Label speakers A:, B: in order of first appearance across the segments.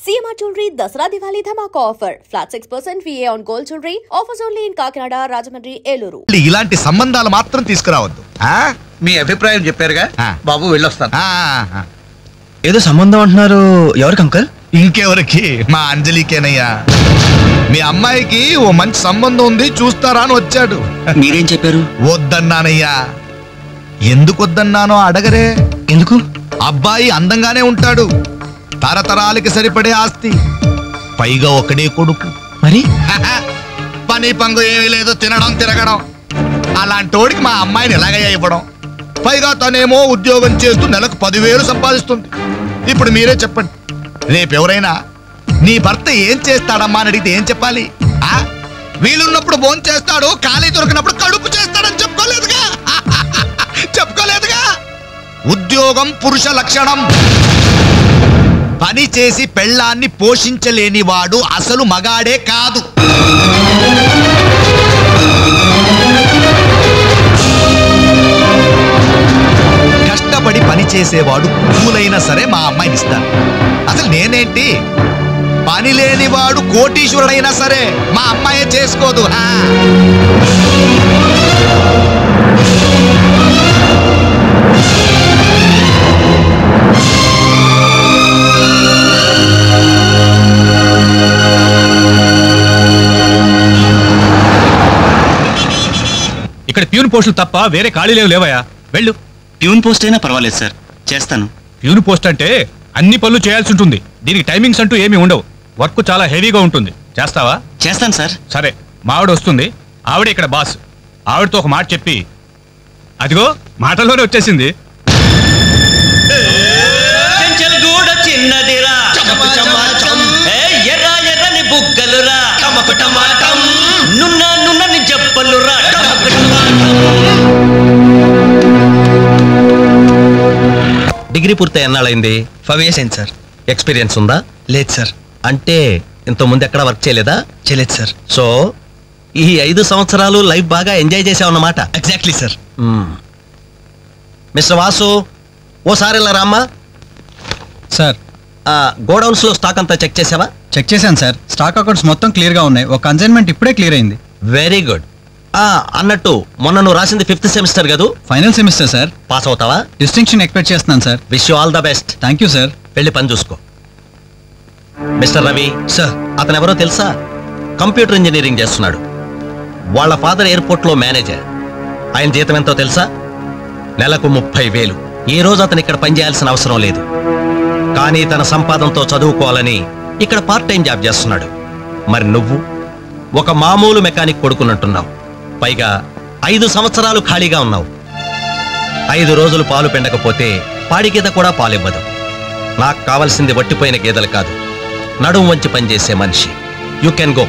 A: CMR Jewelry Dasra Diwali Dhamaka offer. Flat 6% VA on gold jewelry. Offers only in Kakinada, Rajahmundry, Eluru.
B: ఇలాంటి సంబంధాలు మాత్రం తీసుకురావద్దు.
C: మీ అభిప్రాయం చెప్పారుగా బాబు వెళ్ళొస్తాను.
D: ఏదో సంబంధం అంటున్నారు, ఎవరికి అంకల్?
B: ఇంకెవరికి? మా అంజలికేనయ్యా. మీ అమ్మాయికి ఓ మంచి సంబంధం ఉంది, చూస్తారా అని వచ్చాడు.
D: మీరేం చెప్పారు?
B: వద్దన్నానయ్యా. ఎందుకు వద్దన్నానో అడగరే.
D: ఎందుకు?
B: అబ్బాయి అందంగానే ఉంటాడు, తరతరాలకి సరిపడే ఆస్తి, పైగా ఒకడే కొడుకు.
D: మరి
B: పని పంగు ఏమీ లేదు, తినడం తిరగడం. అలాంటోడికి మా అమ్మాయిని ఎలాగయ్యా ఇవ్వడం? పైగా తనేమో ఉద్యోగం చేస్తూ నెలకు 10,000 సంపాదిస్తుంది. ఇప్పుడు మీరే చెప్పండి, రేపెవరైనా నీ భర్త ఏం చేస్తాడమ్మా అని అడిగితే ఏం చెప్పాలి? వీలున్నప్పుడు భోజనం చేస్తాడు, ఖాళీ దొరికినప్పుడు కడుపు చేస్తాడని చెప్పుకోలేదుగా. చెప్పుకోలేదుగా. ఉద్యోగం పురుష లక్షణం. పని చేసి పెళ్ళాన్ని పోషించలేని వాడు అసలు మగాడే కాదు. కష్టపడి పని చేసేవాడు పూలైనా సరే మా అమ్మాయిని ఇస్తాను. అసలు నేనేంటి, పని లేనివాడు కోటీశ్వరుడైనా సరే మా అమ్మాయే చేసుకోదు.
E: ఇక్కడ ప్యూన్ పోస్టులు తప్ప వేరే ఖాళీ లేవయా, వెళ్ళు.
D: ప్యూన్ పోస్ట్ అయినా పర్వాలేదు సార్, చేస్తాను.
E: ప్యూన్ పోస్ట్ అంటే అన్ని పనులు చేయాల్సి ఉంటుంది. దీనికి టైమింగ్స్ అంటూ ఏమీ ఉండవు. వర్క్ చాలా హెవీగా ఉంటుంది. చేస్తావా?
D: చేస్తాను సార్.
E: సరే, మా ఆవిడ వస్తుంది. ఆవిడ ఇక్కడ బాస్. ఆవిడతో ఒక మాట చెప్పి, అదిగో మాటల్లోనే వచ్చేసింది.
D: డిగ్రీ పూర్తి ఎన్నాళ్ళైంది? 5 years అయింది సార్. ఎక్స్పీరియన్స్ ఉందా? లేదు సార్. అంటే ఇంత ముందు ఎక్కడ వర్క్ చేయలేదా? చేయలేదు సార్. సో ఈ 5 సంవత్సరాలు లైఫ్ బాగా ఎంజాయ్ చేసావన్నమాట. Exactly sir. మిస్టర్ వాసు, ఓసారి ఇలా రామ్మా. సార్, గోడౌన్స్ లో స్టాక్ అంతా చెక్ చేసావా?
F: చెక్ చేశాను సార్. స్టాక్ అకౌంట్స్ మొత్తం క్లియర్ గా ఉన్నాయి. ఒక కన్సైన్మెంట్ ఇప్పుడే క్లియర్ అయింది.
D: Very good. అన్నట్టు మొన్న నువ్వు రాసింది 5th సెమిస్టర్ కదా?
F: Final semester sir.
D: పాస్ అవుతావా?
F: డిస్టింక్షన్ ఎక్స్పెక్ట్ చేస్తున్నాను sir.
D: Wish you all the best.
F: Thank you sir.
D: వెళ్ళి పని చూసుకో. మిస్టర్ రవి సార్, అతను ఎవరో తెలుసా? కంప్యూటర్ ఇంజనీరింగ్ చేస్తున్నాడు. వాళ్ళ ఫాదర్ ఎయిర్పోర్ట్ లో మేనేజర్. ఆయన జీతం ఎంతో తెలుసా? నెలకు 30,000. ఈ రోజు అతను ఇక్కడ పని చేయాల్సిన అవసరం లేదు, కానీ తన సంపాదనతో చదువుకోవాలని ఇక్కడ పార్ట్ టైం జాబ్ చేస్తున్నాడు. మరి నువ్వు ఒక మామూలు మెకానిక్ కొడుకున్నట్టున్నావు. పైగా 5 సంవత్సరాలు ఖాళీగా ఉన్నావు. 5 రోజులు పాలు పిండకపోతే పాడి గీత కూడా పాలివ్వదు. నాకు కావలసింది వట్టిపోయిన గేదెలు కాదు, నడుం వంచి పనిచేసే మనిషి. You can go.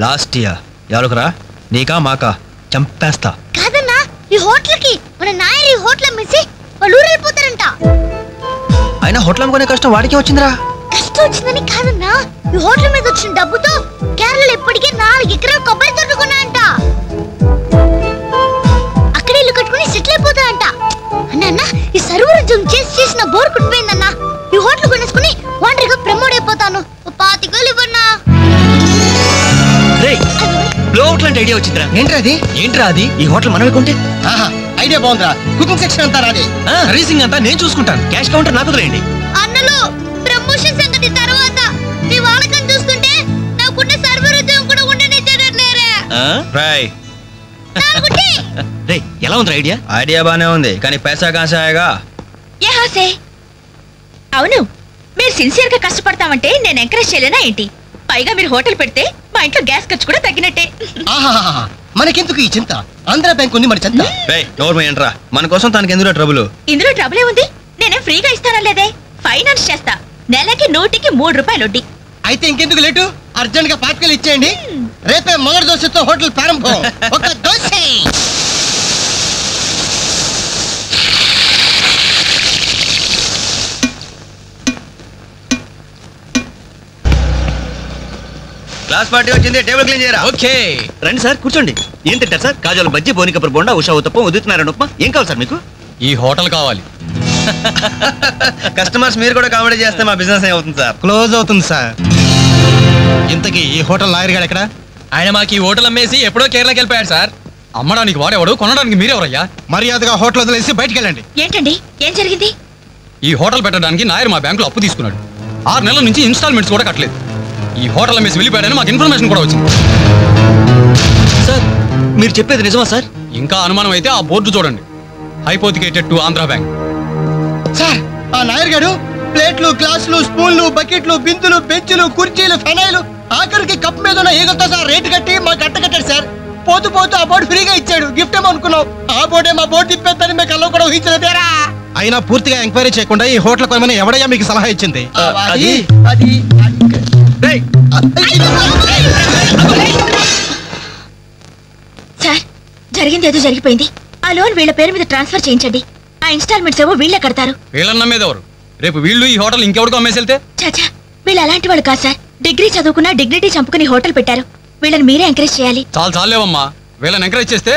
D: Last year ఎవరుకురా? నీకా మాకా? చంపేస్తా.
G: కాదన్నా, ఈ హోటల్కి మన నాయర్ ఈ హోటల్ అమ్మేసి వాళ్ళు ఊరెళ్ళిపోతారంట.
D: అయినా హోటల్ అమ్ముకునే కష్టం వాడికి వచ్చిందిరా.
G: కష్టం వచ్చిందని కాదన్నా, ఈ హోటల్ మీద వచ్చిన డబ్బుతో కేరళలో ఇప్పటికే 4 ఎకరాలు కొబ్బరి తోట కొన్నాయంట. అక్కడ ఇల్లు కట్టుకుని సెటిల్ అయిపోతాయంట. అన్న ఈ సర్వర్ ఉద్యోగం చేసిన బోర్ కుట్టిపోయిందన్నా. ఈ హోటల్ కొనేసుకుని వాండరీగా ప్రమోట్ అయిపోతాను. 25,000 ఇవ్వన్నా.
D: ఐడియా వచ్చిందిరా.
F: ఏంట్రా అది?
D: ఈ హోటల్ మనమే కొంటే
C: ఐడియా బాగుందిరా. కుకింగ్ సెక్షన్ అంతా రాదే,
D: సర్వీసింగ్ అంతా నేను చూసుకుంటాను. క్యాష్ కౌంటర్ నాకు వదిలేయండి.
G: అన్నలు, ప్రమోషన్ సంగతి తర్వాత. నీ వాళ్ళకం చూస్తుంటే నాకున్న సర్వర్ ఉద్యోగం కూడా ఉండనిచ్చేటట్లేరే.
D: ఎలా ఉంది ఐడియా?
F: ఐడియా బానే ఉంది, కానీ పైసా కాసాయగా.
H: అవును, మీరు సిన్సియర్ గా కష్టపడతామంటే నేను ఎంకరేజ్ చేయలేనా ఏంటి? పైగా మీరు హోటల్ పెడితే మా ఇంట్లో గ్యాస్ ఖర్చు కూడా తగ్గినట్టే.
C: మనకెందుకు ఈ చింత? ఆంధ్ర బ్యాంక్ ఉంది మన చింత.
D: ఏంట్రా మన కోసం తనకి ఎందులో ట్రబుల్?
H: ఇందులో ట్రబులే ఉంది. నేనేం ఫ్రీగా ఇస్తానా లేదే, ఫైనాన్స్ చేస్తా. నెలకి 100కి 3 రూపాయలు వడ్డీ.
C: అయితే ఇంకెందుకు లేటు, అర్జెంట్ గా పాతికలు ఇచ్చేయండి. రేపే మొదటి దోశతో హోటల్ ప్రారంభం. ఒక దోశ.
D: క్లాస్ పార్టీ వచ్చింది, టేబుల్ క్లీన్ చేయరా. ఓకే రండి సార్, కూర్చోండి. ఏం తింటారు సార్? కాజాలు బజ్జీ, బోనికపూర్ బోండా, ఉషా ఉత్తప్పం, ఉదితనారాయణ ఉప్మా. ఏం కావాలి సార్ మీకు?
F: ఈ హోటల్ కావాలి.
D: కస్టమర్స్ మీరు కూడా కామెడీ చేస్తే మా బిజినెస్ ఏమవుతుంది సార్?
C: క్లోజ్ అవుతుంది సార్. ఇంతకీ ఈ హోటల్ లాయర్ గారు ఎక్కడ?
F: ఆయన మాకు ఈ హోటల్ అమ్మేసి ఎప్పుడో కేరళకి వెళ్ళిపోయాడు సార్. అమ్మడానికి వాడేవాడు, కొనడానికి మీరెవరయ్యా?
C: మర్యాదగా హోటల్ వదిలేసి బయటికి వెళ్ళండి.
H: ఏంటండి, ఏం జరిగింది?
F: ఈ హోటల్ పెట్టడానికి నాయర్ మా బ్యాంకులో అప్పు తీసుకున్నాడు. 6 నెలల నుంచి ఇన్స్టాల్మెంట్స్ కూడా కట్టలేదు. ఈ హోటల్ అమ్మేసి వెళ్ళిపోయాడని మాకు ఇన్ఫర్మేషన్ కూడా వచ్చింది.
D: సార్ మీరు చెప్పేది నిజమా సార్?
F: ఇంకా అనుమానం అయితే ఆ బోర్డు చూడండి, hypothecated to Andhra bank.
C: Sir ఆ నాయర్ గారు ప్లేట్లు, గ్లాసులు, స్పూన్లు, బకెట్లు, బిందులు, బెంచులు, కుర్చీలు, ఫెనాయిలు, ఆఖరికి కప్ మీద ఉన్న ఈగలతో సార్ రేటు కట్టి మాకు గట్ట కట్టాడు సార్. పోతూ పోతూ ఆ బోర్డు ఫ్రీగా ఇచ్చాడు. గిఫ్ట్ ఏమో అనుకున్నాం. ఆ బోర్డే మా బోర్డు తిప్పేద్దని మీకు అలా కూడా ఊహించలేదేరా?
I: అయినా పూర్తిగా ఎంక్వైరీ చేయకుండా ఈ హోటల్ కొనమని ఎవడయ్యా మీకు సలహా ఇచ్చింది?
H: సార్ జరిగింది ఏదో జరిగిపోయింది. ఆ లోన్ వీళ్ళ పేరు మీద ట్రాన్స్ఫర్ చేయించండి. ఆ ఇన్స్టాల్మెంట్స్ ఏవో వీళ్ళే కడతారు.
F: వీళ్ళన్న మీద ఎవరు? రేపు వీళ్ళు ఈ హోటల్ ఇంకెవరికో అమ్మేసి వెళ్తే?
H: చాచా, వీళ్ళు అలాంటి వాళ్ళు కాదు సార్. డిగ్రీ చదువుకున్నా డిగ్నిటీ చంపుకుని హోటల్ పెట్టారు. వీళ్ళని మీరే ఎంకరేజ్ చేయాలి.
F: చాలేవమ్మా, వీళ్ళని ఎంకరేజ్ చేస్తే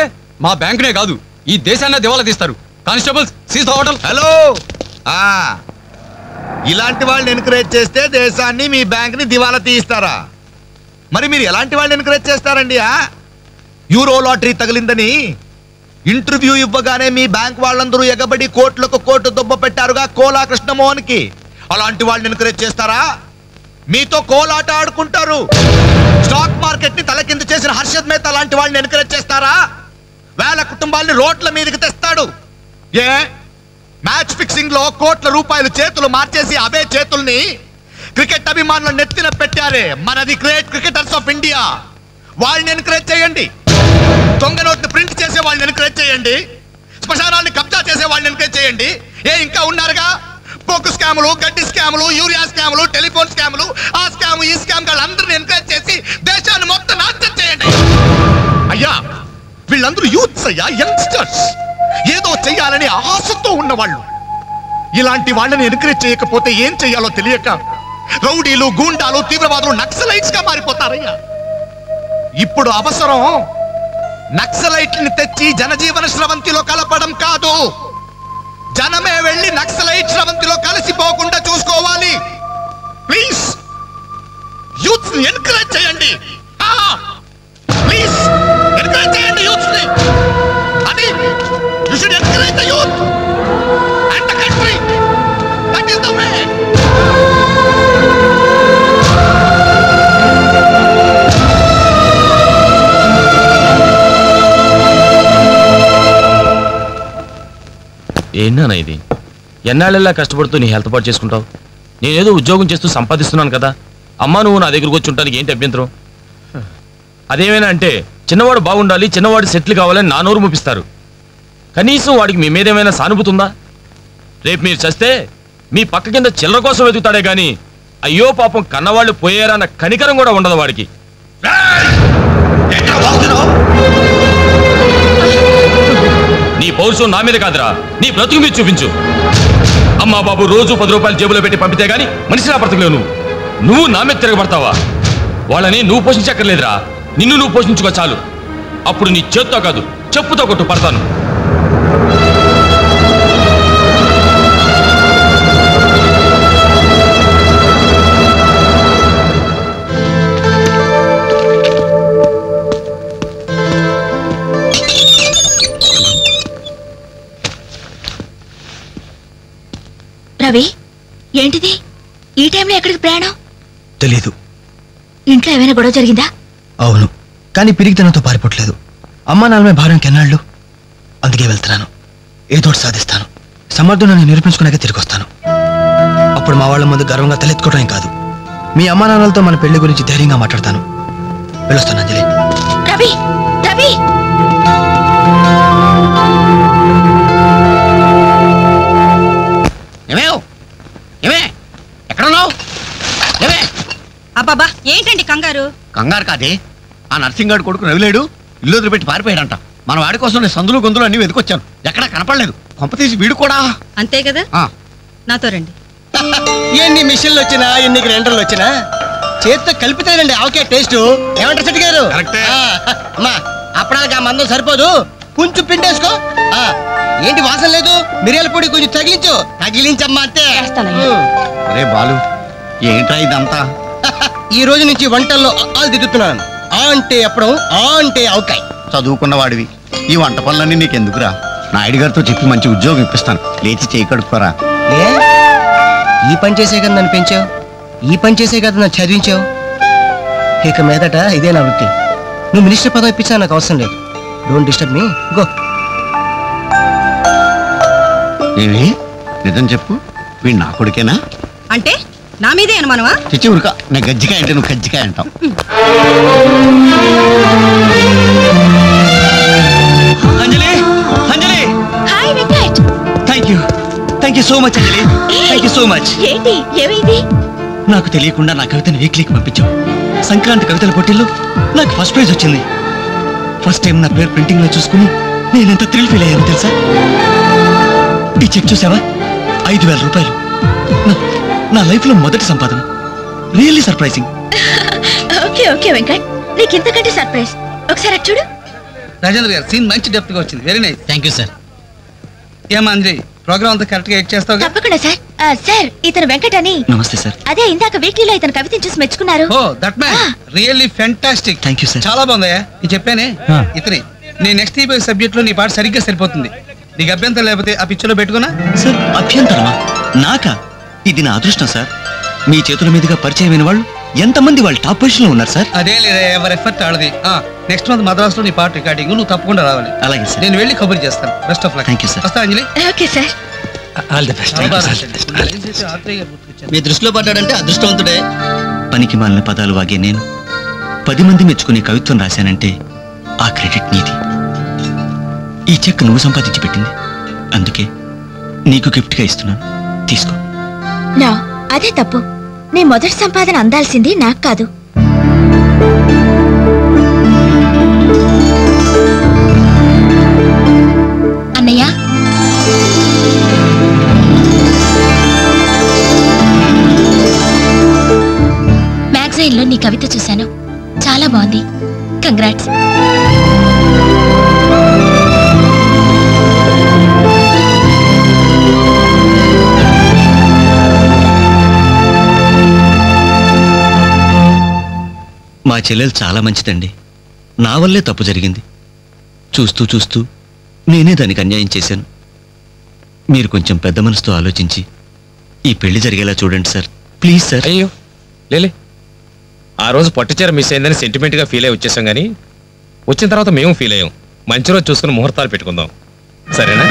F: మా బ్యాంకునే కాదు ఈ దేశాన్ని దివాలా తీస్తారు. Constables seize the hotel.
B: Hello, ఇలాంటి వాళ్ళని ఎంకరేజ్ చేస్తే దేశాన్ని, మీ బ్యాంక్ ని దివాలా తీయిస్తారా? మరి మీరు ఎలాంటి వాళ్ళని ఎంకరేజ్ చేస్తారండి? యూరో లాటరీ తగిలిందని ఇంటర్వ్యూ ఇవ్వగానే మీ బ్యాంక్ వాళ్ళందరూ ఎగబడి కోట్లకు కోట్లు దుబ్బ పెట్టారుగా కోలా కృష్ణమోహన్ కి. అలాంటి వాళ్ళని ఎంకరేజ్ చేస్తారా? మీతో కోలాట ఆడుకుంటారు. స్టాక్ మార్కెట్ ని తలకింద చేసిన హర్షద్ మేహతా లాంటి వాళ్ళని ఎంకరేజ్ చేస్తారా? వేల కుటుంబాలని రోడ్ల మీదకి తెస్తాడు. ఏ మ్యాచ్ ఫిక్సింగ్ లో కోట్ల రూపాయలు చేతులు మార్చేసి అవే చేతుల్ని క్రికెట్ అభిమానుల నెత్తిన పెట్టారే మనది గ్రేట్ క్రికెటర్స్ ఆఫ్ ఇండియా. వాళ్ళని ఎంకరేజ్ చేయండి. దొంగ నోట్ని ప్రింట్ చేసే వాళ్ళని ఎంకరేజ్ చేయండి. శ్మశానాన్ని కబ్జా చేసే వాళ్ళని ఎంకరేజ్ చేయండి. ఇంకా ఉన్నారుగా బొగ్గు స్కాములు, గడ్డి స్కాములు, యూరియా స్కాములు, టెలిఫోన్ స్కాములు, ఆ స్కామ్ ఈ స్కామ్ వాళ్ళందరినీ ఎంకరేజ్ చేసి దేశాన్ని మొత్తం నాశనం చేయండి. అయ్యా వీళ్ళందరూ యూత్స్ అయ్యా, యంగ్స్టర్స్, ఏదో చెయ్యాలని ఆశతో ఉన్నవాళ్ళు. ఇలాంటి వాళ్ళని ఎంకరేజ్ చేయకపోతే ఏం చెయ్యాలో తెలియక రౌడీలు, గూండాలు, తీవ్రవాదులు, నక్సలైట్స్ గా మారిపోతారయ్యా. ఇప్పుడు అవసరం నక్సలైట్ని తెచ్చి జనజీవన స్రవంతిలో కలపడం కాదు, జనమే వెళ్ళి నక్సలైట్ స్రవంతిలో కలిసిపోకుండా చూసుకోవాలి. ప్లీజ్ యూత్ ని ఎంకరేజ్ చేయండి. ప్లీజ్ ఎంకరేజ్ చేయండి యూత్ ని. అది you should encourage the youth and the country. That is the way.
J: ఏంటన్నా ఇది? ఎన్నాళ్ళెల్లా కష్టపడుతూ నీ హెల్త్ పాటు చేసుకుంటావు? నేనేదో ఉద్యోగం చేస్తూ సంపాదిస్తున్నాను కదా. అమ్మా నువ్వు నా దగ్గరకు వచ్చి ఉంటానికి ఏంటి అభ్యంతరం? అదేమైనా అంటే చిన్నవాడు బాగుండాలి, చిన్నవాడు సెటిల్ కావాలని నా నోరు ముపిస్తారు. కనీసం వాడికి మీ మీద ఏమైనా సానుభూతి ఉందా? రేపు మీరు చస్తే మీ పక్క కింద చిల్లర కోసం వెతుకుతాడే గాని అయ్యో పాపం కన్నవాళ్ళు పోయారన్న కనికరం కూడా ఉండదు వాడికి. నీ పౌరుషం నా మీద కాదురా, నీ బ్రతుకు మీద చూపించు. అమ్మా బాబు రోజు 10 రూపాయలు జేబులో పెట్టి పంపితే గానీ మనిషిలా బ్రతకలేవు. నువ్వు నా మీద తిరగబడతావా? వాళ్ళని నువ్వు పోషించక్కర్లేదురా, నిన్ను నువ్వు పోషించుకో చాలు. అప్పుడు నీ చేత్తో కాదు చెప్పుతో కొట్టు పడతాను.
H: రవి, ఏంటిది ఈ టైంలో ఎక్కడికి ప్రయాణం?
C: తెలీదు.
H: ఇంట్లో ఏమైనా గొడవ జరిగిందా?
C: అవును, కానీ పిరిగితనంతో పారిపోవట్లేదు. అమ్మా నాన్నమే భారం కెన్నాళ్ళు. అందుకే వెళ్తున్నాను. ఏదో సాధిస్తాను. సమర్థులను నిరూపించుకున్నాక తిరిగి వస్తాను. అప్పుడు మా వాళ్ళ ముందు గర్వంగా తలెత్తుకోవడం కాదు, మీ అమ్మా నాన్నలతో మన పెళ్లి గురించి ధైర్యంగా మాట్లాడతాను. వెళ్ళొస్తాను అంజలి.
H: రవి, రవి. కంగారు?
C: కంగారు కాదే, ఆ నర్సింగ్ గారు కొడుకు రవిలేడు, ఇల్లు వదిలిపెట్టి పారిపోయాడంట. మన వాడి కోసం నేను సందులు గొంతులు అన్ని వెతుకొచ్చాను, ఎక్కడా కనపడలేదు. కొంప తీసి వీడు కూడా.
H: అంతే కదా, నాతో రండి.
C: ఎన్ని మిషన్లు వచ్చినా ఎన్ని గ్రైండర్లు వచ్చినా చేతితో కలిపితేనండి ఆవకే టేస్ట్. ఏమంటారు శెట్టి గారు? అమ్మా అప్పడానికి ఆ మందం సరిపోదు, కొంచెం పిండేసుకో. ఏంటి వాసన లేదు? మిరియాల పొడి కొంచెం తగిలించమ్మా అంతే. అరే బాలు, ఏంట్రా ఇదంతా? ఈ రోజు నుంచి వంటల్లో ఆలు దిద్దుతున్నాను. ఆ అంటే అప్పడం, ఆ అంటే ఆవకాయ. చదువుకున్న వాడివి, ఈ వంట పనులన్నీ నీకెందుకురా? నాయుడు గారితో చెప్పి మంచి ఉద్యోగం ఇప్పిస్తాను, లేచి చేయి కడుక్కోరా. ఈ పని చేసే కదా నన్ను పెంచావు, ఈ పని చేసే కదా నన్ను చదివించావు. ఇక మీదట ఇదే నా వృత్తి. నువ్వు మినిస్టర్ పదవి ఇప్పించా నాకు అవసరం లేదు. Don't disturb me, go. ఏమి నిజం చెప్పు, వీడు నా కొడుకేనా?
H: అంటే నా మీదే అనుమానమా?
C: చిచ్చి ఉరుక, నేను గజ్జికాయ అంటే నువ్వు కజ్జికాయ అంటావు.
K: Anjali, Anjali,
H: hi Venkat.
K: Thank you so much Anjali, thank you so much.
H: ఏంటి, ఏమైంది?
K: నాకు తెలియకుండా నా కవితను వీక్లీకి పంపించావు. సంక్రాంతి కవితల పోటీల్లో నాకు ఫస్ట్ ప్రైజ్ వచ్చింది. ఫస్ట్ టైం నా పేరు ప్రింటింగ్ లో చూసుకుని నేనెంత థ్రిల్ ఫీల్ అయ్యాను తెలుసా? ఈ చెక్ చూసావా? 5,000 రూపాయలు. నా లైఫ్ లో మొదటి సంపాదన. Really surprising.
H: Okay okay Venkat, నీకు ఇంతకంటే సర్ప్రైజ్. ఒకసారి చూడు.
F: రాజేంద్ర గారు, సీన్ మంచి డెప్త్ గా వచ్చింది. Very nice.
K: Thank you sir.
F: ఏమా అంజలి, ప్రోగ్రామ్ అంతా కరెక్ట్ గా ఎడ్ చేస్తావు?
H: తప్పకుండా సార్. సార్, ఇతను వెంకట్ అని.
K: నమస్తే సార్.
H: అదే ఇందాక వీక్లీలో ఇతను కవితను చూసి మెచ్చుకున్నారు.
F: Oh that man, really fantastic.
K: Thank you sir.
F: చాలా బాగుందయ్యా. నేను చెప్పానే ఇతని నీ నెక్స్ట్ ఈ సబ్జెక్ట్ లో నీ పాట సరిగ్గా సరిపోతుంది. నీకు అభ్యంతరం లేకపోతే ఆ పిక్చర్లో పెట్టుకున్నా?
K: సార్ అభ్యంతరమా? నాకా? ఇది నా అదృష్టం సార్. మీ చేతుల మీదుగా పరిచయమైన వాళ్ళు ఎంతమంది వాళ్ళు టాప్ పొజిషన్ లో ఉన్నారు సార్.
F: అదే లేదా, ఎవరి ఎఫర్ట్ ఆడది. నెక్స్ట్ మంత్ మద్రాసులో నీ పాట రికార్డింగ్, నువ్వు తప్పకుండా రావాలి.
K: అలాగే సార్,
F: నేను వెళ్ళి కబుర్ చేస్తాను. Best of luck.
K: Thank you sir.
F: వస్తా Anjali.
H: Okay sir.
K: All the best.
C: మీ దృష్టిలో పడ్డాడంటే అదృష్టవంతుడే.
K: పనికి మాలిన పదాలు వాగే నేను 10 మంది మెచ్చుకునే కవిత్వం రాశానంటే ఆ క్రెడిట్ నీది. ఈ చెక్ నువ్వు సంపాదించి పెట్టింది, అందుకే నీకు గిఫ్ట్ గా ఇస్తున్నాను, తీసుకో.
H: నా అదే తప్పు. నీ మొదటి సంపాదన అందాల్సింది నాకు కాదు. అన్నయ్య, మ్యాగజైన్ లో నీ కవిత చూశాను, చాలా బాగుంది. కంగ్రాట్స్.
K: మా చెల్లెలు చాలా మంచిదండి. నా వల్లే తప్పు జరిగింది. చూస్తూ చూస్తూ నేనే దానికి అన్యాయం చేశాను. మీరు కొంచెం పెద్ద మనసుతో ఆలోచించి ఈ పెళ్లి జరిగేలా చూడండి సార్, ప్లీజ్ సార్.
J: అయ్యో లేలే, ఆ రోజు పట్టుచీర మిస్ అయిందని సెంటిమెంట్ గా ఫీల్ అయ్యి వచ్చేసాం, కానీ వచ్చిన తర్వాత మేము ఫీల్ అయ్యాం. మంచి రోజు చూసుకుని ముహూర్తాలు పెట్టుకుందాం, సరేనా?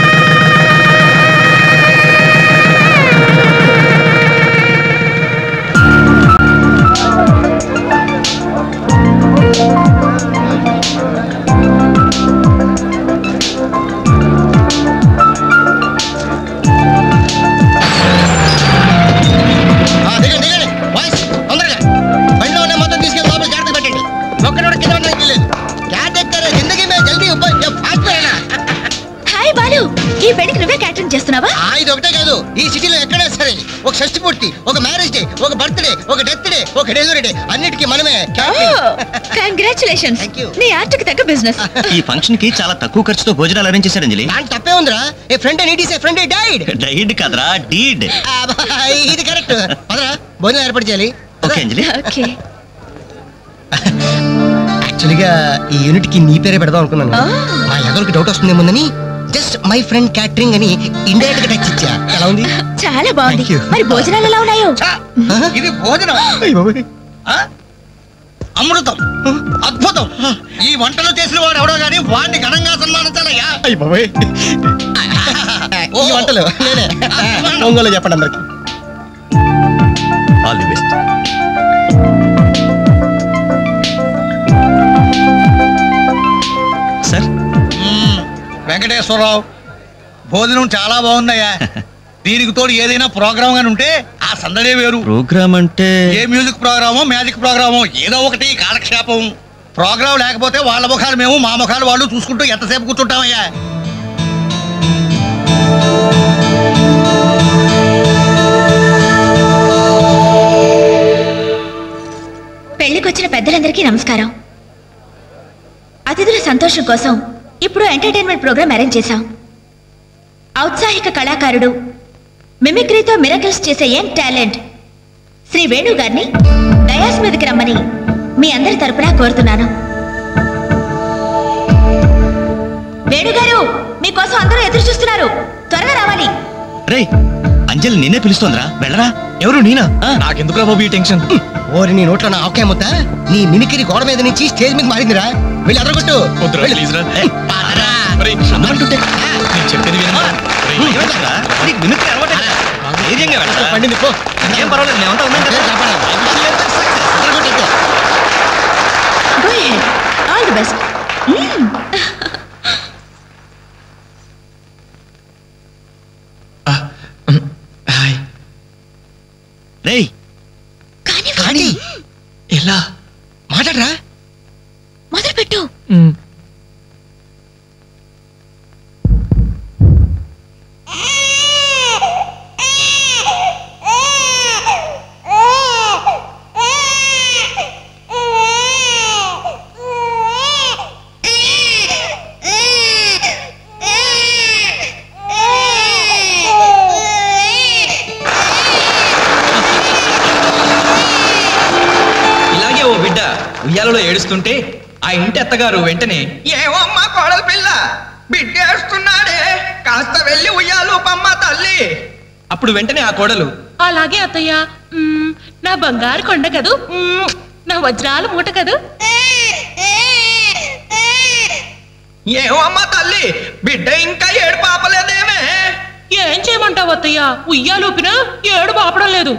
H: ఈ పెళ్లికి నువ్వే క్యాటరింగ్ చేస్తున్నావా?
C: ఇది ఒకటే కాదు, ఈ సిటీలో ఎక్కడా సరే ఒక షష్టి పూర్తి, ఒక మ్యారేజ్ డే, ఒక బర్త్డే, ఒక డెత్ డే, ఒక డెలివరీ డే, అన్నిటికీ మనమే.
H: కంగ్రాచులేషన్స్, నీ ఆర్ట్కి తగ్గ బిజినెస్.
K: ఈ ఫంక్షన్ కి చాలా తక్కువ ఖర్చుతో భోజనాలు అరేంజ్ చేశారు అంజలి.
C: దాని తప్పే ఉందిరా. A friend need is a friend died.
K: Died కాదురా, డీడ్.
C: ఇది కరెక్ట్. పదరా, భోజనం ఏర్పాటు చేయాలి.
K: ఓకే అంజలి.
H: ఓకే.
C: యాక్చువల్గా ఈ యూనిట్ కి నీ పేరే పెడదాం అనుకున్నాను. మా ఎవరికి డౌట్ వస్తుందేమోనని జస్ట్ మై ఫ్రెండ్ క్యాటరింగ్ అని ఇండైరెక్ట్ గా టచ్ ఇచ్చా. ఎలా ఉంది?
H: చాలా బాగుంది. మరి భోజనాలు ఎలా ఉన్నాయో?
F: ఇది భోజనం అమృతం, అద్భుతం. ఈ వంటలు చేసిన వాడు ఎవడో గానీ వాడిని ఘనంగా సన్మానించాలయ్యా.
C: ఈ వంటలు నేనే. ఒంగోలు చెప్పండి అందరికి.
K: All the best. Sir,
F: Venkateswara Rao, భోజనం చాలా బాగుందయ్యా.
B: దీనికి తోడు ఏదైనా ప్రోగ్రామ్ గాని ఉంటే ఆ సందడే వేరు.
K: ప్రోగ్రామ్ అంటే
B: ఏ మ్యూజిక్ ప్రోగ్రామో మ్యాజిక్ ప్రోగ్రామో ఏదో ఒకటి కాలక్షేపం. ప్రోగ్రామ్ లేకపోతే వాళ్ళ ముఖాలు మేము మా ముఖాలు వాళ్ళు చూసుకుంటూ ఎంతసేపు కూర్చుంటామయ్యా.
H: పెళ్లికొచ్చిన పెద్దలందరికీ నమస్కారం. అతిథుల సంతోషం కోసం ఇప్పుడు ఎంటర్టైన్మెంట్ ప్రోగ్రామ్ అరేంజ్ చేశాం. ఔత్సాహిక కళాకారుడు, మిమిక్రీతో మిరకల్స్ చేసే యంగ్ టాలెంట్ శ్రీ వేణు గారిని డయాస్ మీదకి రమ్మని మీ అందరి తరపున కోరుతున్నాను. వేణుగారు, మీకోసం అందరూ ఎదురు చూస్తున్నారు, త్వరగా రావాలి.
K: రే అంజలి నిన్నే పిలుస్తోందిరా, వెళ్ళరా.
F: ఎవరు నేనా? నాకెందుకురా బాబు ఈ టెన్షన్?
C: ఓరి నీ నోట్లో నా ఆవకాయ ముద్ద, నీ మిమిక్రీ గోడ మీద నుంచి స్టేజ్ మీద మారిందిరా. వెళ్ళి అదరగొట్టు.
F: చెప్పేది
C: పండింది పో.
K: ఏం పర్వాలేదు, మేమంతా ఉన్నాం కదా.
H: Go ahead. All the best.
F: Hi.
K: రేయ్
C: కానీ
F: ఎలా
C: మాట్లాడరా?
H: మొదలు పెట్టు.
F: ఉయ్యాలలో ఏడుస్తుంటే ఆ ఇంటి అత్తగారు వెంటనే, ఏమమ్మా కోడలు పిల్ల బిడ్డేస్తున్నాడే, కాస్త వెళ్ళి ఉయ్యాలు పమ్మ తల్లి. అప్పుడు వెంటనే ఆ కోడలు,
L: అలాగే అత్తయ్య, నా బంగారు కొండ కదూ, నా వజ్రాల మూట కదూ.
F: ఏమమ్మా తల్లి బిడ్డ ఇంకా ఏడు పాపలేదేమే.
L: ఏం చేయమంటావు అత్తయ్య, ఉయ్యాలూపినా ఏడు పాపడం లేదు.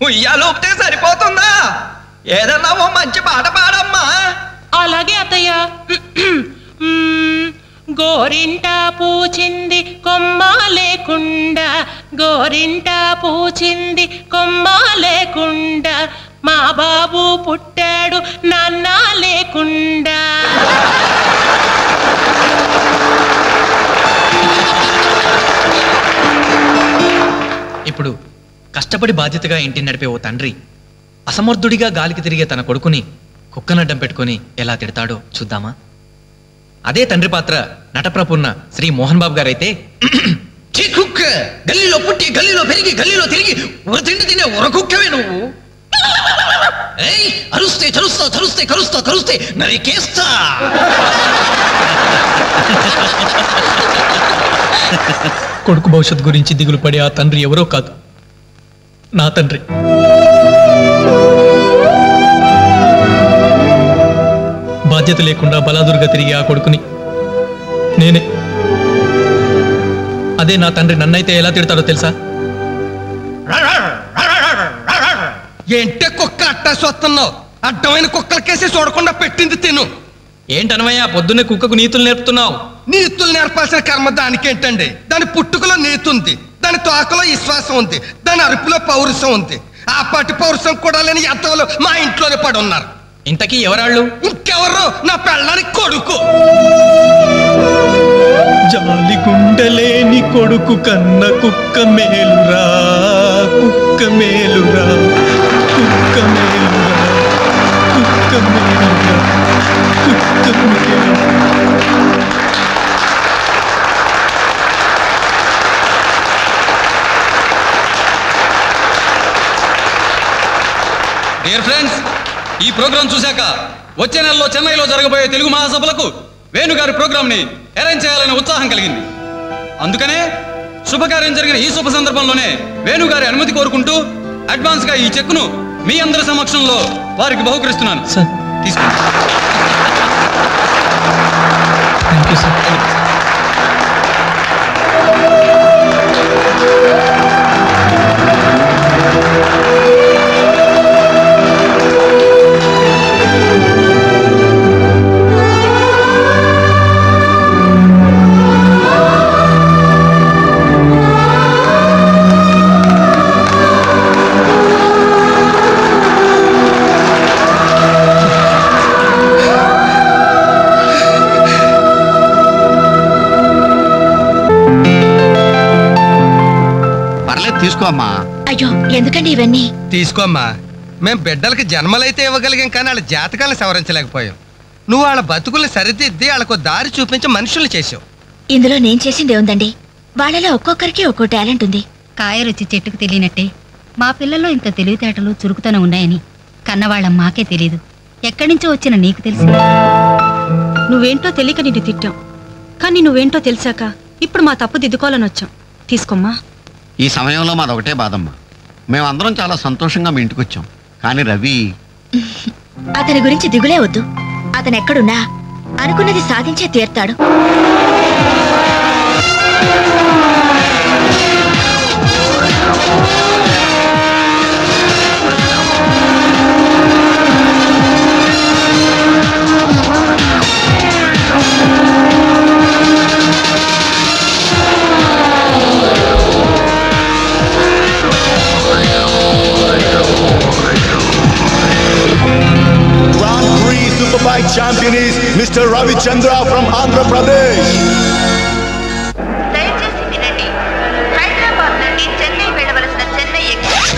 F: ఉయ్యాలూపితే సరిపోతుందా? ఏదన్నా ఓ మంచి పాట పాడమ్మా.
L: అలాగే అత్తయ్య. గోరింట పూచింది కొమ్మ లేకుండా, గోరింట పూచింది కొమ్మ లేకుండా, మా బాబు పుట్టాడు నాన్న లేకుండా.
F: ఇప్పుడు కష్టపడి బాధ్యతగా ఇంటిని నడిపే ఓ తండ్రి అసమర్థుడిగా గాలికి తిరిగే తన కొడుకుని కుక్కనడ్డం పెట్టుకుని ఎలా తిడతాడో చూద్దామా? అదే తండ్రి పాత్ర నటప్రపున్న శ్రీ మోహన్ బాబు గారైతే, కుక్క గల్లీలో పుట్టి గల్లీలో పెరిగి గల్లీలో తిరిగి తిండి తినే కుక్కవే నువ్వు. అరుస్తే చరుస్తా చరుస్తే కరుస్తా కరుస్తే నరికేస్తా. కొడుకు భవిష్యత్ గురించి దిగులు పడే ఆ తండ్రి ఎవరో కాదు, నా తండ్రి. బాధ్యత లేకుండా బలాదురుగా తిరిగి ఆ కొడుకుని నేనే. అదే నా తండ్రి నన్నైతే ఎలా తిడతాడో తెలుసా?
C: ఏంటే కుక్క అట్టా చూస్తున్నావు? అడ్డమైన కుక్కలకేసి చూడకుండా పెట్టింది తిను.
F: ఏంటనవయ్యా పొద్దున్నే కుక్కకు నీతులు నేర్పుతున్నావు?
C: నీతులు నేర్పాల్సిన కర్మ దానికేంటండి? దాని పుట్టుకలో నీతి ఉంది, దాని తోకలో విశ్వాసం ఉంది, దాని అరుపులో పౌరుషం ఉంది. ఆ పాటి పౌరుషం కూడా లేని ఎంతలో మా ఇంట్లోనే పడి ఉన్నారు.
F: ఇంతకీ ఎవరాళ్ళు?
C: ఇంకెవరు? నా పెళ్ళానికి కొడుకు.
F: జాలి గుండెలేని కొడుకు కన్న కుక్క మేలురా, కుక్క మేలురా, కుక్క మేలురా, కుక్క మేలురా, కుక్క మేలురా. డియర్ ఫ్రెండ్స్, ఈ ప్రోగ్రాం చూశాక వచ్చే నెలలో చెన్నైలో జరగబోయే తెలుగు మహాసభలకు వేణుగారి ప్రోగ్రామ్ ని అరేంజ్ చేయాలనే ఉత్సాహం కలిగింది. అందుకనే శుభకార్యం జరిగిన ఈ శుభ సందర్భంలోనే వేణుగారి అనుమతి కోరుకుంటూ అడ్వాన్స్ గా ఈ చెక్కును మీ అందరి సమక్షంలో వారికి బహుకరిస్తున్నాను. తీసుకోండి. Thank you sir.
M: పర్లేదు తీసుకో అమ్మా.
H: అయ్యో ఎందుకండి ఇవన్నీ?
C: తీసుకోమ్మా. మేం బిడ్డలకి జన్మలైతే ఇవ్వగలిగాం కానీ వాళ్ళ జాతకాలను సవరించలేకపోయాం. నువ్వు వాళ్ళ బతుకుల్ని సరిదిద్ది వాళ్ళకు దారి చూపించి మనుషులు చేసావు.
H: ఇందులో నేను చేసింది ఏముందండి? వాళ్ళలో ఒక్కొక్కరికి ఒక్కో టాలెంట్ ఉంది.
N: కాయ రుచి చెట్టుకు తెలియనట్టే మా పిల్లల్లో ఇంత తెలివితేటలు చురుకుతనం ఉన్నాయని కన్నవాళ్ళ మాకే తెలీదు. ఎక్కడి నుంచో వచ్చిన నీకు తెలిసి.
O: నువ్వేంటో తెలియక నిన్ను తిట్టాం, కానీ నువ్వేంటో తెలిసాక ఇప్పుడు మా తప్పు దిద్దుకోవాలని వచ్చాం. తీసుకోమ్మా.
M: ఈ సమయంలో మాదొకటే బాధమ్మా. మేమందరం చాలా సంతోషంగా మీ ఇంటికి వచ్చాం. కానీ రవి
H: అతని గురించి దిగులే వద్దు. అతను ఎక్కడున్నా అనుకున్నది సాధించే తీర్తాడు.
P: Superbike champion is Mr. Ravi Chandra from Andhra Pradesh.
Q: దయచేసి వినండి. హైదరాబాద్ నుండి చెన్నై వెళ్ళవలసిన చెన్నై ఎక్స్ప్రెస్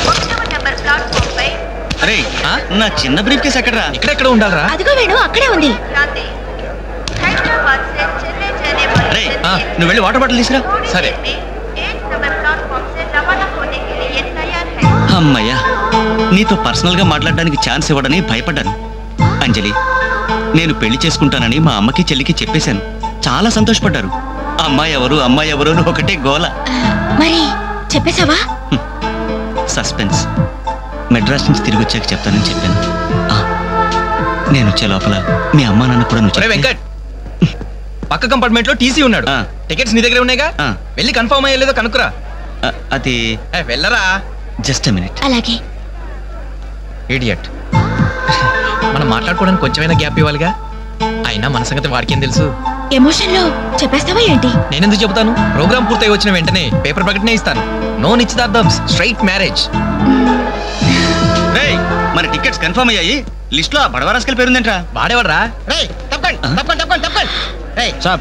Q: 1వ నంబర్ ప్లాట్ఫామ్ పై.
K: అరే నా చిన్న బ్రీఫ్ కేసు ఎక్కడరా?
F: ఇక్కడెక్కడ ఉండాలరా?
H: అదిగో వేణు అక్కడే ఉంది.
Q: హైదరాబాద్ से చెన్నై जाने वाली
K: అరే నువ్వు వెళ్ళి వాటర్ బాటిల్ తీసుకురా.
F: సరే.
Q: 1 नंबर प्लेटफॉर्म से रवाना होने के लिए तैयार है.
K: అమ్మయ్యా, నీతో పర్సనల్ గా మాట్లాడడానికి ఛాన్స్ ఇవ్వడని భయపడ్డాను. అంజలి, నేను పెళ్లి చేసుకుంటానని మా అమ్మకి చెల్లికి చెప్పేశాను. చాలా సంతోషపడ్డారు. అమ్మాయి ఎవరు అని ఒకటే గోల.
H: మరి చెప్పేశావా?
K: సస్పెన్స్. మెడ్రాస్ నుంచి తిరిగి వచ్చాక చెప్తానని చెప్పాను. నేను వచ్చే లోపల మీ అమ్మా నాన్న కూడా నువ్వు
F: వెంకట్ పక్క కంపార్ట్మెంట్ లో టీసీ ఉన్నాడు. టికెట్స్ నీ దగ్గర ఉన్నాయిగా, వెళ్ళి కన్ఫర్మ్ అయ్యలేదో కనుక్కురా.
K: అది
F: వెళ్ళరా.
K: Just a minute.
H: అలాగే.
F: ఇడియట్. మనం మాట్లాడుకోవడానికి కొంచెమైనా గ్యాప్ ఇవ్వాలిగా. అయినా మన సంగతి వాడికేం తెలుసు?
H: ఎమోషన్ లో చెప్పేస్తావా ఏంటి?
F: నేనెందుకు చెబుతాను? ప్రోగ్రామ్ పూర్తయి వచ్చిన వెంటనే పేపర్ ప్రకటనే ఇస్తాను. నో నిశ్చితార్థం, స్ట్రైట్ మ్యారేజ్.
K: మరి టికెట్స్ కన్ఫర్మ్ అయ్యాయి. లిస్ట్ లో బడవరాస్కల్ పేరుందేంట్రా?
F: వాడేవాడ్రా?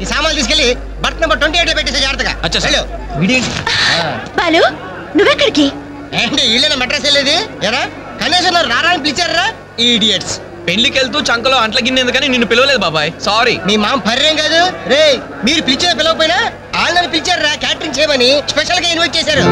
C: ఈ సామాన్లు తీసుకెళ్లి బర్త్ నెంబర్ 28 పెట్టేసి జాగ్రత్తగా.
H: బాలు నువ్వెక్కడికి?
C: ఏంటి వీళ్ళైనా మెడ్రాస్ వెళ్ళేది? ఎరా కనీసం రారా అని పిలిచారా? ఈడియట్స్.
F: పెళ్లికి వెళ్తూ చంకలో అంట్ల గిన్నెందుకని నిన్ను పిలవలేదు బాబాయ్. సారీ.
C: మీ మామ పర్యం కాదు రే. మీరు పిలిచిన పిలవకపోయినా వాళ్ళని పిలిచారా క్యాటరింగ్ చేయమని స్పెషల్ గా ఇన్వైట్ చేశారు.